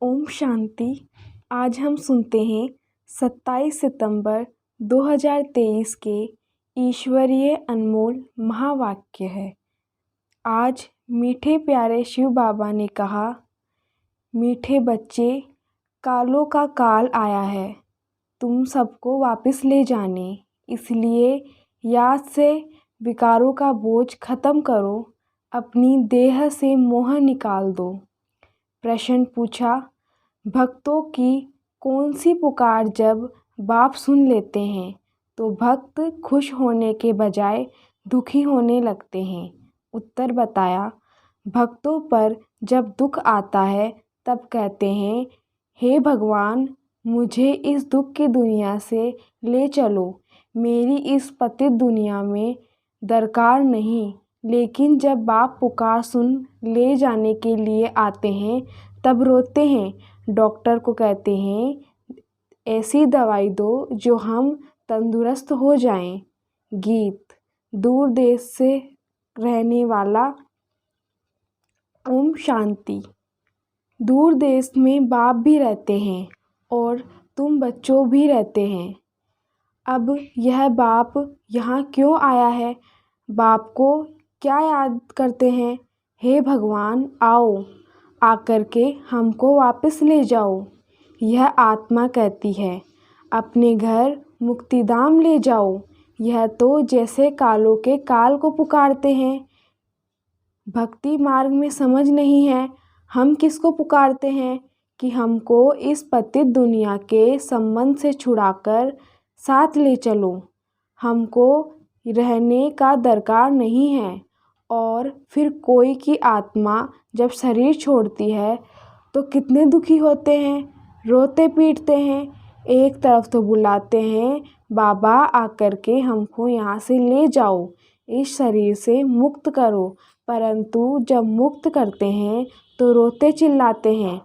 ओम शांति। आज हम सुनते हैं 27 सितंबर 2023 के ईश्वरीय अनमोल महावाक्य है। आज मीठे प्यारे शिव बाबा ने कहा, मीठे बच्चे, कालों का काल आया है तुम सबको वापस ले जाने, इसलिए याद से विकारों का बोझ खत्म करो, अपनी देह से मोह निकाल दो। प्रश्न पूछा, भक्तों की कौन सी पुकार जब बाप सुन लेते हैं तो भक्त खुश होने के बजाय दुखी होने लगते हैं। उत्तर बताया, भक्तों पर जब दुख आता है तब कहते हैं, हे भगवान, मुझे इस दुख की दुनिया से ले चलो, मेरी इस पतित दुनिया में दरकार नहीं। लेकिन जब बाप पुकार सुन ले जाने के लिए आते हैं तब रोते हैं। डॉक्टर को कहते हैं, ऐसी दवाई दो जो हम तंदुरुस्त हो जाएं। गीत। दूर देश से रहने वाला ओम शांति। दूर देश में बाप भी रहते हैं और तुम बच्चों भी रहते हैं। अब यह बाप यहाँ क्यों आया है? बाप को क्या याद करते हैं? हे भगवान, आओ, आकर के हमको वापस ले जाओ। यह आत्मा कहती है, अपने घर मुक्तिधाम ले जाओ। यह तो जैसे कालों के काल को पुकारते हैं। भक्ति मार्ग में समझ नहीं है, हम किसको पुकारते हैं कि हमको इस पतित दुनिया के संबंध से छुड़ाकर साथ ले चलो। हमको रहने का दरकार नहीं है। और फिर कोई की आत्मा जब शरीर छोड़ती है तो कितने दुखी होते हैं, रोते पीटते हैं। एक तरफ तो बुलाते हैं, बाबा आकर के हमको यहाँ से ले जाओ, इस शरीर से मुक्त करो, परंतु जब मुक्त करते हैं तो रोते चिल्लाते हैं,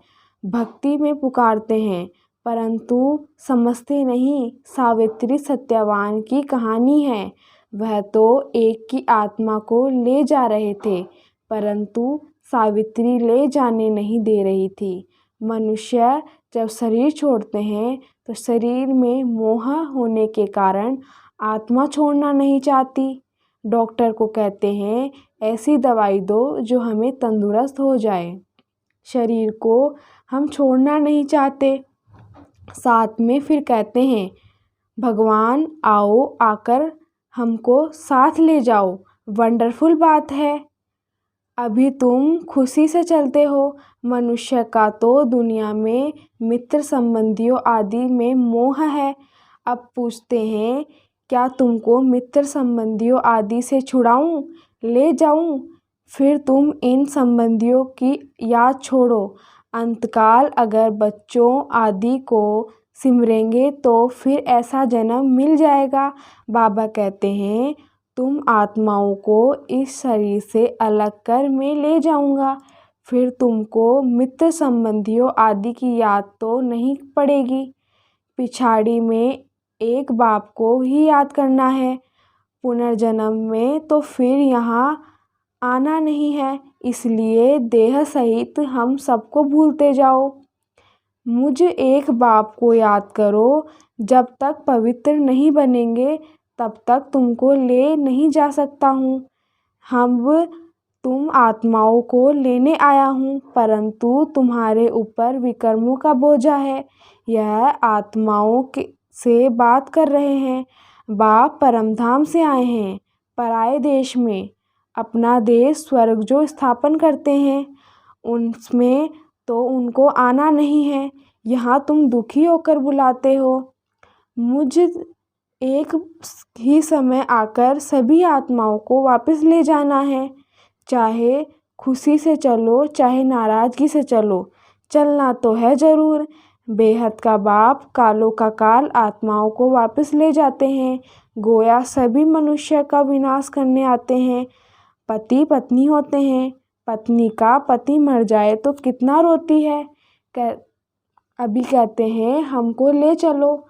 भक्ति में पुकारते हैं, परंतु समझते नहीं। सावित्री सत्यवान की कहानी है। वह तो एक की आत्मा को ले जा रहे थे, परंतु सावित्री ले जाने नहीं दे रही थी। मनुष्य जब शरीर छोड़ते हैं तो शरीर में मोह होने के कारण आत्मा छोड़ना नहीं चाहती। डॉक्टर को कहते हैं, ऐसी दवाई दो जो हमें तंदुरुस्त हो जाए। शरीर को हम छोड़ना नहीं चाहते। साथ में फिर कहते हैं, भगवान आओ, आकर हमको साथ ले जाओ। वंडरफुल बात है। अभी तुम खुशी से चलते हो। मनुष्य का तो दुनिया में मित्र संबंधियों आदि में मोह है। अब पूछते हैं, क्या तुमको मित्र संबंधियों आदि से छुड़ाऊं, ले जाऊं? फिर तुम इन संबंधियों की याद छोड़ो। अंतकाल अगर बच्चों आदि को सिमरेंगे तो फिर ऐसा जन्म मिल जाएगा। बाबा कहते हैं, तुम आत्माओं को इस शरीर से अलग कर मैं ले जाऊंगा। फिर तुमको मित्र संबंधियों आदि की याद तो नहीं पड़ेगी। पिछाड़ी में एक बाप को ही याद करना है। पुनर्जन्म में तो फिर यहाँ आना नहीं है, इसलिए देह सहित हम सबको भूलते जाओ। मुझ एक बाप को याद करो। जब तक पवित्र नहीं बनेंगे तब तक तुमको ले नहीं जा सकता हूँ। तुम आत्माओं को लेने आया हूँ, परंतु तुम्हारे ऊपर विकर्मों का बोझा है। यह आत्माओं से बात कर रहे हैं। बाप परमधाम से आए हैं, पराये देश में। अपना देश स्वर्ग जो स्थापन करते हैं उनमें तो उनको आना नहीं है। यहाँ तुम दुखी होकर बुलाते हो। मुझ एक ही समय आकर सभी आत्माओं को वापस ले जाना है। चाहे खुशी से चलो, चाहे नाराज़गी से चलो, चलना तो है ज़रूर। बेहद का बाप कालों का काल आत्माओं को वापस ले जाते हैं। गोया सभी मनुष्य का विनाश करने आते हैं। पति पत्नी होते हैं। पत्नी का पति मर जाए तो कितना रोती है। अभी कहते हैं, हमको ले चलो,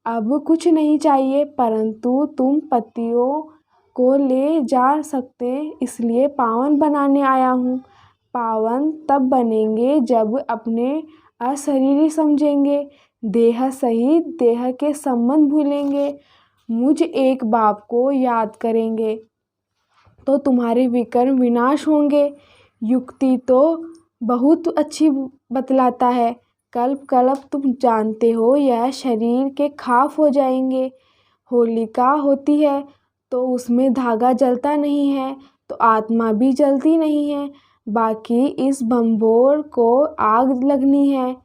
अब कुछ नहीं चाहिए, परंतु तुम पतियों को ले जा सकते, इसलिए पावन बनाने आया हूँ। पावन तब बनेंगे जब अपने अशरीरी समझेंगे, देह सहित देह के संबंध भूलेंगे, मुझ एक बाप को याद करेंगे तो तुम्हारे विकर्म विनाश होंगे। युक्ति तो बहुत अच्छी बतलाता है, कल्प कल्प तुम जानते हो यह शरीर के खाफ हो जाएंगे। होलिका होती है तो उसमें धागा जलता नहीं है, तो आत्मा भी जलती नहीं है, बाकी इस बम्बोर को आग लगनी है।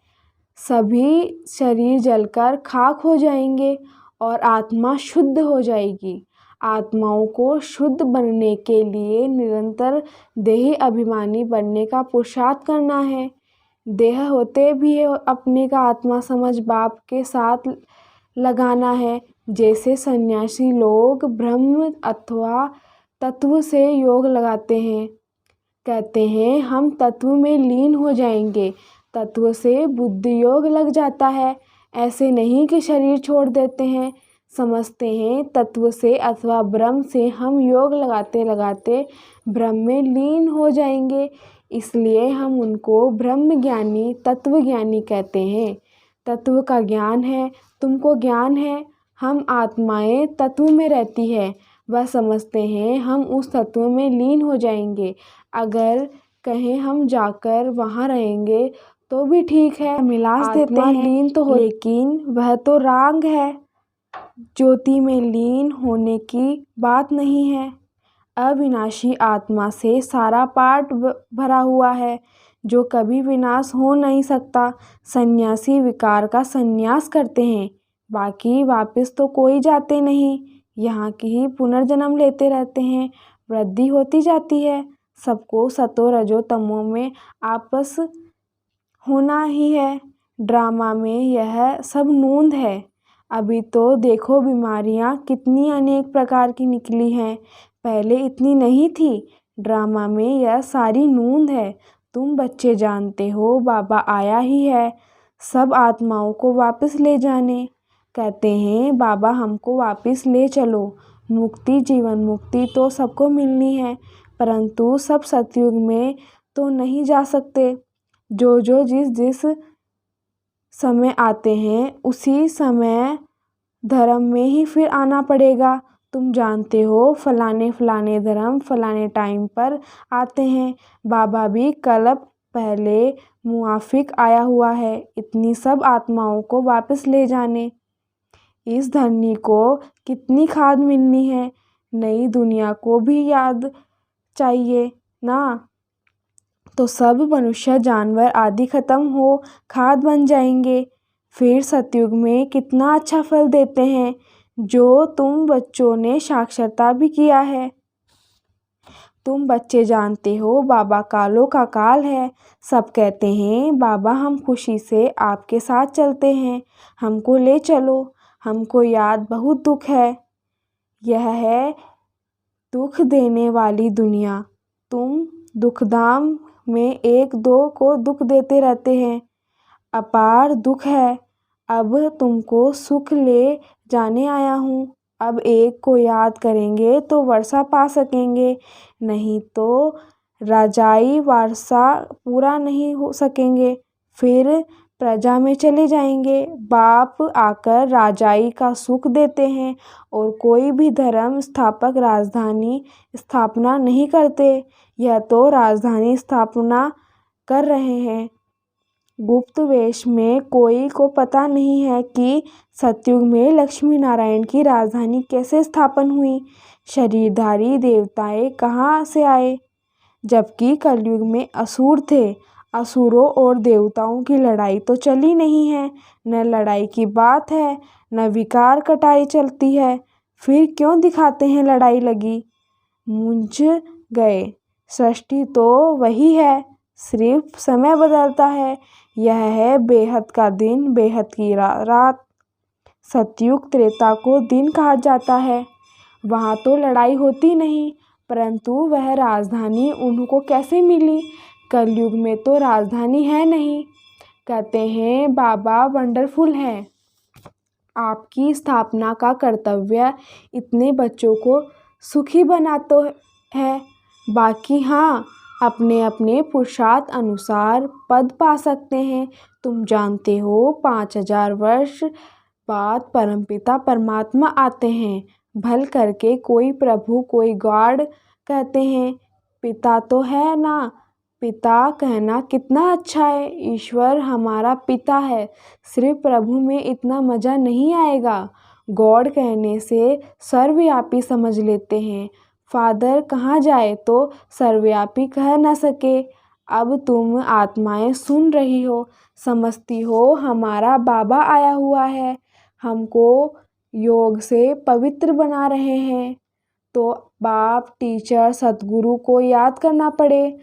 सभी शरीर जलकर खाक हो जाएंगे और आत्मा शुद्ध हो जाएगी। आत्माओं को शुद्ध बनने के लिए निरंतर देही अभिमानी बनने का पुरुषार्थ करना है। देह होते भी अपने का आत्मा समझ बाप के साथ लगाना है। जैसे सन्यासी लोग ब्रह्म अथवा तत्व से योग लगाते हैं, कहते हैं हम तत्व में लीन हो जाएंगे, तत्व से बुद्धि योग लग जाता है। ऐसे नहीं कि शरीर छोड़ देते हैं, समझते हैं तत्व से अथवा ब्रह्म से हम योग लगाते लगाते ब्रह्म में लीन हो जाएंगे, इसलिए हम उनको ब्रह्म ज्ञानी तत्व ज्ञानी कहते हैं। तत्व का ज्ञान है, तुमको ज्ञान है, हम आत्माएं तत्व में रहती है, वह समझते हैं हम उस तत्व में लीन हो जाएंगे। अगर कहें हम जाकर वहाँ रहेंगे तो भी ठीक है, मिलास देते हैं, लीन तो हो, लेकिन वह तो रांग है, ज्योति में लीन होने की बात नहीं है। अविनाशी आत्मा से सारा पाठ भरा हुआ है, जो कभी विनाश हो नहीं सकता। सन्यासी विकार का संन्यास करते हैं, बाकी वापस तो कोई जाते नहीं, यहाँ की ही पुनर्जन्म लेते रहते हैं, वृद्धि होती जाती है। सबको सतो रजो तमो में आपस होना ही है। ड्रामा में यह सब नूंद है। अभी तो देखो बीमारियाँ कितनी अनेक प्रकार की निकली हैं, पहले इतनी नहीं थी। ड्रामा में यह सारी नूंद है। तुम बच्चे जानते हो बाबा आया ही है सब आत्माओं को वापस ले जाने। कहते हैं बाबा हमको वापस ले चलो। मुक्ति जीवन मुक्ति तो सबको मिलनी है, परंतु सब सतयुग में तो नहीं जा सकते। जो जिस जिस समय आते हैं उसी समय धर्म में ही फिर आना पड़ेगा। तुम जानते हो फलाने धर्म फलाने टाइम पर आते हैं। बाबा भी कल्प पहले मुआफिक आया हुआ है इतनी सब आत्माओं को वापस ले जाने। इस धरनी को कितनी खाद मिलनी है, नई दुनिया को भी याद चाहिए ना, तो सब मनुष्य जानवर आदि खत्म हो खाद बन जाएंगे। फिर सतयुग में कितना अच्छा फल देते हैं, जो तुम बच्चों ने साक्षरता भी किया है। तुम बच्चे जानते हो बाबा कालों का काल है। सब कहते हैं बाबा हम खुशी से आपके साथ चलते हैं, हमको ले चलो, हमको याद बहुत दुख है। यह है दुख देने वाली दुनिया। तुम दुखधाम में एक दो को दुख देते रहते हैं, अपार दुख है। अब तुमको सुख ले जाने आया हूँ। अब एक को याद करेंगे तो वर्षा पा सकेंगे, नहीं तो राजाई वारसा पूरा नहीं हो सकेंगे, फिर प्रजा में चले जाएंगे। बाप आकर राजाई का सुख देते हैं और कोई भी धर्म स्थापक राजधानी स्थापना नहीं करते। यह तो राजधानी स्थापना कर रहे हैं। गुप्त वेश में कोई को पता नहीं है कि सतयुग में लक्ष्मी नारायण की राजधानी कैसे स्थापन हुई, शरीरधारी देवताएं कहाँ से आए, जबकि कलयुग में असुर थे। असुरों और देवताओं की लड़ाई तो चली नहीं है, न लड़ाई की बात है, न विकार कटाई चलती है, फिर क्यों दिखाते हैं लड़ाई लगी। मुझ गए, सृष्टि तो वही है, सिर्फ समय बदलता है। यह है बेहद का दिन बेहद की रात। सतयुग त्रेता को दिन कहा जाता है, वहाँ तो लड़ाई होती नहीं, परंतु वह राजधानी उनको कैसे मिली। कलयुग में तो राजधानी है नहीं। कहते हैं बाबा वंडरफुल है, आपकी स्थापना का कर्तव्य इतने बच्चों को सुखी बनाता है। बाकी हाँ, अपने अपने पुरुषार्थ अनुसार पद पा सकते हैं। तुम जानते हो 5000 वर्ष बाद परमपिता परमात्मा आते हैं। भल करके कोई प्रभु कोई गॉड कहते हैं। पिता तो है ना, पिता कहना कितना अच्छा है। ईश्वर हमारा पिता है। सिर्फ प्रभु में इतना मज़ा नहीं आएगा। गॉड कहने से सर्वव्यापी समझ लेते हैं। फादर कहाँ जाए तो सर्वव्यापी कह न सके। अब तुम आत्माएं सुन रही हो, समझती हो हमारा बाबा आया हुआ है, हमको योग से पवित्र बना रहे हैं। तो बाप टीचर सतगुरु को याद करना पड़े।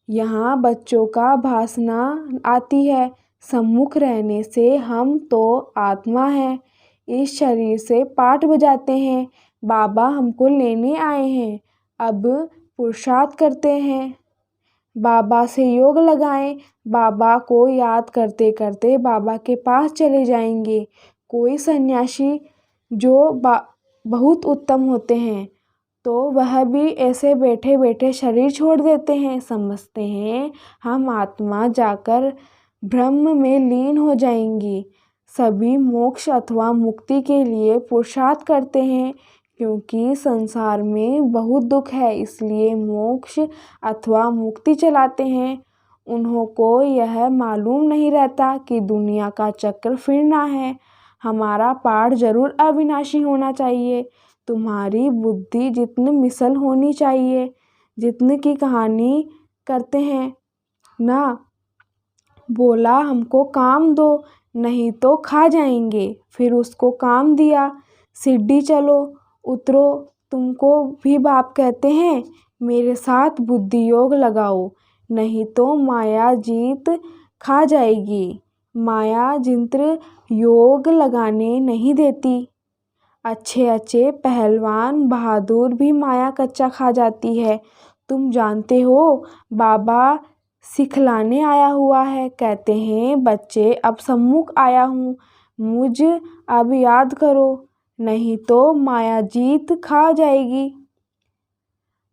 यहाँ बच्चों का भाषना आती है। सम्मुख रहने से हम तो आत्मा हैं, इस शरीर से पाठ बजाते हैं। बाबा हमको लेने आए हैं। अब पुरुषार्थ करते हैं, बाबा से योग लगाएं। बाबा को याद करते करते बाबा के पास चले जाएंगे। कोई सन्यासी जो बहुत उत्तम होते हैं तो वह भी ऐसे बैठे बैठे शरीर छोड़ देते हैं। समझते हैं हम आत्मा जाकर ब्रह्म में लीन हो जाएंगी। सभी मोक्ष अथवा मुक्ति के लिए पुरुषार्थ करते हैं, क्योंकि संसार में बहुत दुख है, इसलिए मोक्ष अथवा मुक्ति चलाते हैं। उन्हों को यह मालूम नहीं रहता कि दुनिया का चक्र फिरना है। हमारा पाठ जरूर अविनाशी होना चाहिए। तुम्हारी बुद्धि जितनी मिसल होनी चाहिए, जितने की कहानी करते हैं ना। बोला हमको काम दो, नहीं तो खा जाएंगे। फिर उसको काम दिया, सीढ़ी चलो उतरो। तुमको भी बाप कहते हैं मेरे साथ बुद्धि योग लगाओ, नहीं तो माया जीत खा जाएगी। माया जिंत्र योग लगाने नहीं देती। अच्छे अच्छे पहलवान बहादुर भी माया कच्चा खा जाती है। तुम जानते हो बाबा सिखलाने आया हुआ है। कहते हैं बच्चे अब सम्मुख आया हूँ, मुझ अब याद करो, नहीं तो माया जीत खा जाएगी।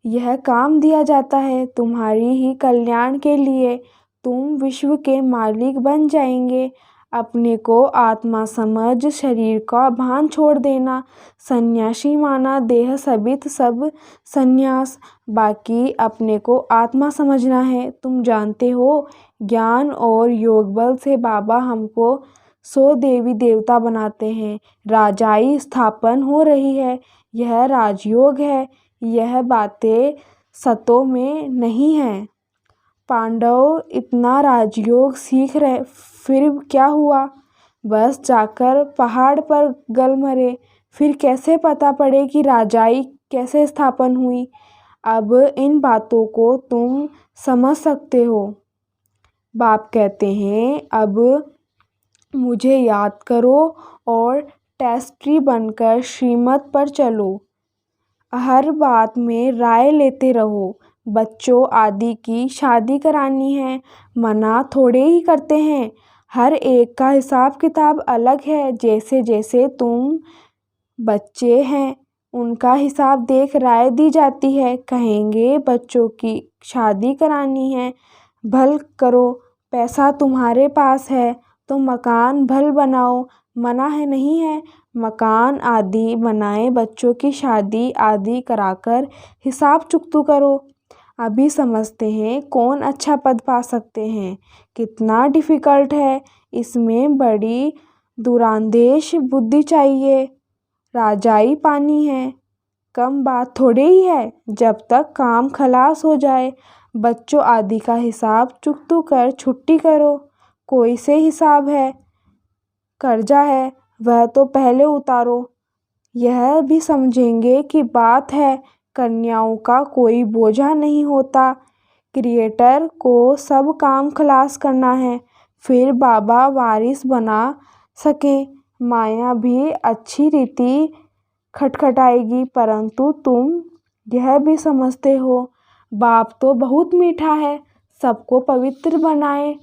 यह काम दिया जाता है तुम्हारी ही कल्याण के लिए। तुम विश्व के मालिक बन जाएंगे। अपने को आत्मा समझ शरीर का भान छोड़ देना। सन्यासी माना देह सबित सब सन्यास, बाकी अपने को आत्मा समझना है। तुम जानते हो ज्ञान और योग बल से बाबा हमको 100 देवी देवता बनाते हैं। राजाई स्थापन हो रही है, यह राजयोग है। यह बातें सतों में नहीं है। पांडव इतना राजयोग सीख रहे, फिर क्या हुआ? बस जाकर पहाड़ पर गल मरे। फिर कैसे पता पड़े कि राजाई कैसे स्थापन हुई? अब इन बातों को तुम समझ सकते हो। बाप कहते हैं अब मुझे याद करो और टेस्टी बनकर श्रीमत पर चलो। हर बात में राय लेते रहो। बच्चों आदि की शादी करानी है, मना थोड़े ही करते हैं। हर एक का हिसाब किताब अलग है। जैसे जैसे तुम बच्चे हैं उनका हिसाब देख राय दी जाती है। कहेंगे बच्चों की शादी करानी है, भल करो। पैसा तुम्हारे पास है तो मकान भल बनाओ, मना है नहीं है। मकान आदि बनाए, बच्चों की शादी आदि कराकर हिसाब चुकतू करो। अभी समझते हैं कौन अच्छा पद पा सकते हैं। कितना डिफ़िकल्ट है, इसमें बड़ी दूरांदेश बुद्धि चाहिए। राजाई पानी है, कम बात थोड़े ही है। जब तक काम खलास हो जाए, बच्चों आदि का हिसाब चुकतू कर छुट्टी करो। कोई से हिसाब है, कर्जा है, वह तो पहले उतारो। यह भी समझेंगे कि बात है, कन्याओं का कोई बोझा नहीं होता। क्रिएटर को सब काम खलास करना है, फिर बाबा वारिस बना सके। माया भी अच्छी रीति खटखटाएगी, परंतु तुम यह भी समझते हो बाप तो बहुत मीठा है, सबको पवित्र बनाए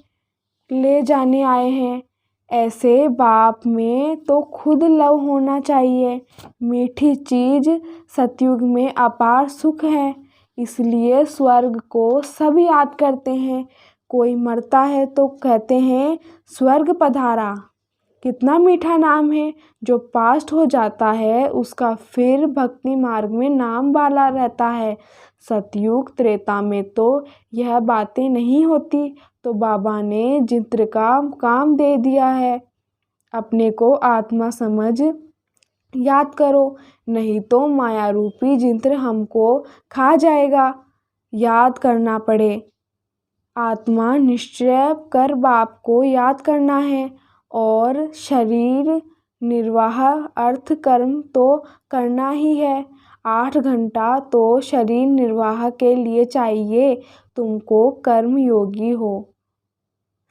ले जाने आए हैं। ऐसे बाप में तो खुद लव होना चाहिए। मीठी चीज़ सतयुग में अपार सुख है। इसलिए स्वर्ग को सब याद करते हैं। कोई मरता है तो कहते हैं स्वर्ग पधारा। कितना मीठा नाम है। जो पास्ट हो जाता है उसका फिर भक्ति मार्ग में नाम वाला रहता है। सतयुग त्रेता में तो यह बातें नहीं होती, तो बाबा ने जिंत्र का काम दे दिया है। अपने को आत्मा समझ याद करो, नहीं तो माया रूपी जिंत्र हमको खा जाएगा। याद करना पड़े। आत्मा निश्चय कर बाप को याद करना है और शरीर निर्वाह अर्थ कर्म तो करना ही है। 8 घंटा तो शरीर निर्वाह के लिए चाहिए। तुमको कर्म योगी हो,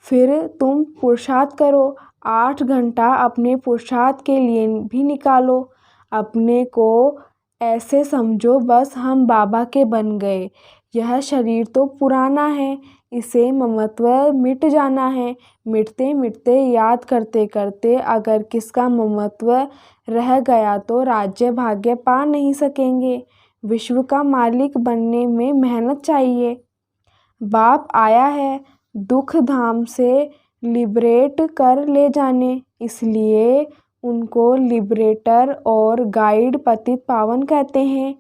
फिर तुम पुरुषार्थ करो। 8 घंटा अपने पुरुषार्थ के लिए भी निकालो। अपने को ऐसे समझो बस हम बाबा के बन गए। यह शरीर तो पुराना है, इसे ममत्व मिट जाना है। मिटते मिटते याद करते करते अगर किसका ममत्व रह गया तो राज्य भाग्य पा नहीं सकेंगे। विश्व का मालिक बनने में मेहनत चाहिए। बाप आया है दुख धाम से लिबरेट कर ले जाने, इसलिए उनको लिबरेटर और गाइड पतित पावन कहते हैं।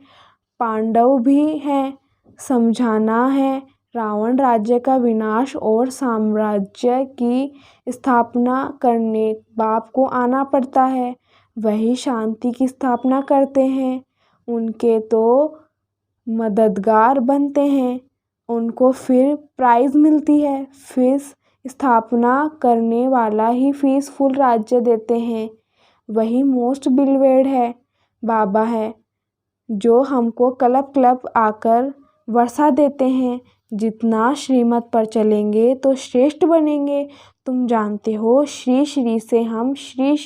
पांडव भी हैं, समझाना है। रावण राज्य का विनाश और साम्राज्य की स्थापना करने बाप को आना पड़ता है। वही शांति की स्थापना करते हैं। उनके तो मददगार बनते हैं, उनको फिर प्राइज मिलती है। फीस स्थापना करने वाला ही फीस फुल राज्य देते हैं। वही मोस्ट बिलवेड है, बाबा है, जो हमको क्लब क्लब आकर वर्षा देते हैं। जितना श्रीमत पर चलेंगे तो श्रेष्ठ बनेंगे। तुम जानते हो श्री श्री से हम श्री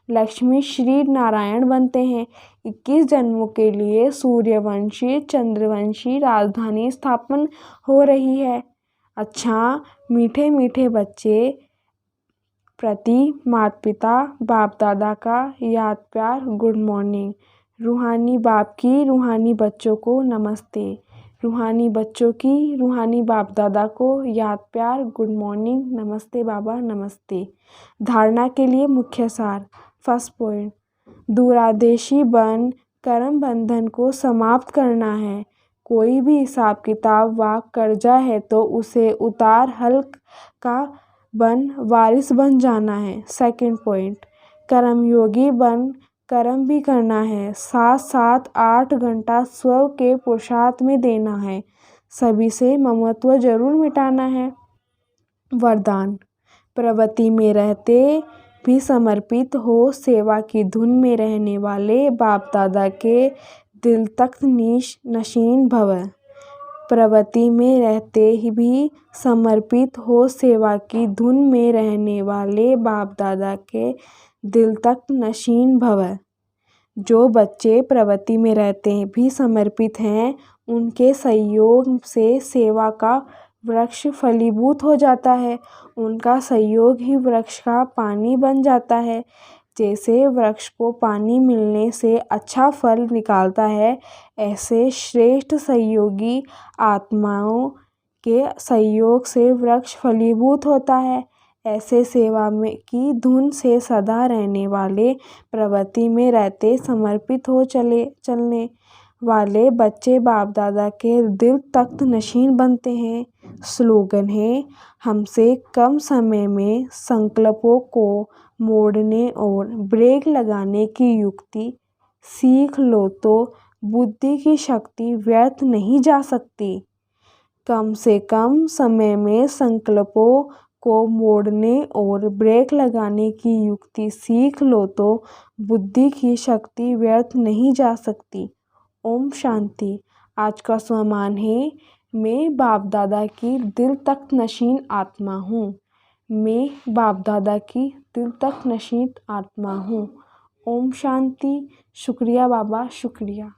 लक्ष्मी श्री नारायण बनते हैं। 21 जन्मों के लिए सूर्यवंशी चंद्रवंशी राजधानी स्थापन हो रही है। अच्छा मीठे मीठे बच्चे प्रति माता पिता बाप दादा का याद प्यार गुड मॉर्निंग। रूहानी बाप की रूहानी बच्चों को नमस्ते। रूहानी बच्चों की रूहानी बाप दादा को याद प्यार गुड मॉर्निंग नमस्ते बाबा नमस्ते। धारणा के लिए मुख्य सार। फर्स्ट पॉइंट, दूरादेशी बन कर्म बंधन को समाप्त करना है। कोई भी हिसाब किताब व कर्जा है तो उसे उतार हल्क का बन वारिस बन जाना है। सेकंड पॉइंट, कर्मयोगी बन कर्म भी करना है। 7-7 8 घंटा स्व के पुरुषार्थ में देना है। सभी से ममत्व जरूर मिटाना है। वरदान, प्रवृत्ति में रहते भी समर्पित हो सेवा की धुन में रहने वाले बाप दादा के दिल तक नशीन भव। प्रवृत्ति में रहते ही भी समर्पित हो सेवा की धुन में रहने वाले बाप दादा के दिल तक नशीन भव। जो बच्चे प्रवृत्ति में रहते भी समर्पित हैं, उनके सहयोग से सेवा का वृक्ष फलीभूत हो जाता है। उनका सहयोग ही वृक्ष का पानी बन जाता है। जैसे वृक्ष को पानी मिलने से अच्छा फल निकालता है, ऐसे श्रेष्ठ सहयोगी आत्माओं के सहयोग से वृक्ष फलीभूत होता है। ऐसे सेवा में की धुन से सदा रहने वाले प्रवृत्ति में रहते समर्पित हो चलने वाले बच्चे बाप दादा के दिल तख्त नशीन बनते हैं। स्लोगन है, हमसे कम समय में संकल्पों को मोड़ने और ब्रेक लगाने की युक्ति सीख लो तो बुद्धि की शक्ति व्यर्थ नहीं जा सकती। कम से कम समय में संकल्पों को मोड़ने और ब्रेक लगाने की युक्ति सीख लो तो बुद्धि की शक्ति व्यर्थ नहीं जा सकती। ओम शांति। आज का स्वमान है, मैं बाप दादा की दिल तक नशीन आत्मा हूँ। मैं बाप दादा की दिल तक नशीन आत्मा हूँ। ओम शांति। शुक्रिया बाबा, शुक्रिया।